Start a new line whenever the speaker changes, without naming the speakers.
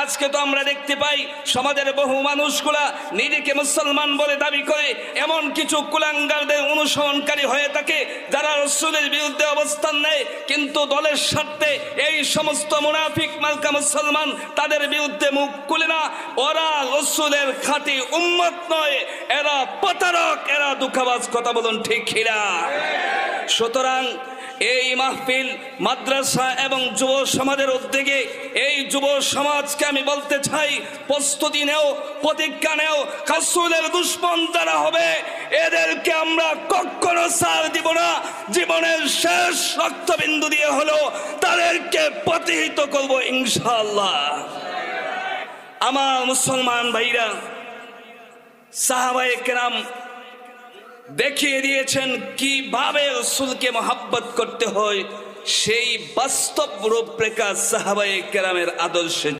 আজকে তো আমরা দেখতে পাই সমাজের বহু মানুষগুলা নিজেকে মুসলমান বলে দাবি করে এমন কিছু কুলাঙ্গারদের অনুসরণকারী হয়ে থাকে যারা রাসূলের বিরুদ্ধে অবস্থান নেয়, কিন্তু দলের স্বার্থে এই সমস্ত মুনাফিক মার্কা মুসলমান তাদের বিরুদ্ধে মুখ খুলে না। ওরা রাসূলের খাঁটি উম্মত নয়, এরা প্রতারক, এরা দুঃখবাজ। কথা বলুন ঠিক কিনা? সুতরাং এই মাহফিল মাদ্রাসা এবং যুব সমাজের উদ্যোগে এই যুব সমাজকে আমি বলতে চাই, প্রস্তুতি নেও, প্রতিজ্ঞা নেও। রাসূলের দুশমন যারা হবে এদেরকে আমরা কখনো ছাড় দিব না। জীবনের শেষ রক্তবিন্দু দিয়ে হলো তাদেরকে প্রতিহত করব ইনশাআল্লাহ। আমার মুসলমান ভাইরা, সাহাবায়ে কেরাম দেখিয়ে দিয়েছেন কিভাবে রাসূলকে মহব্বত করতে হয়। সেই বাস্তব রূপরেখা সাহাবায়ে কেরামের আদর্শে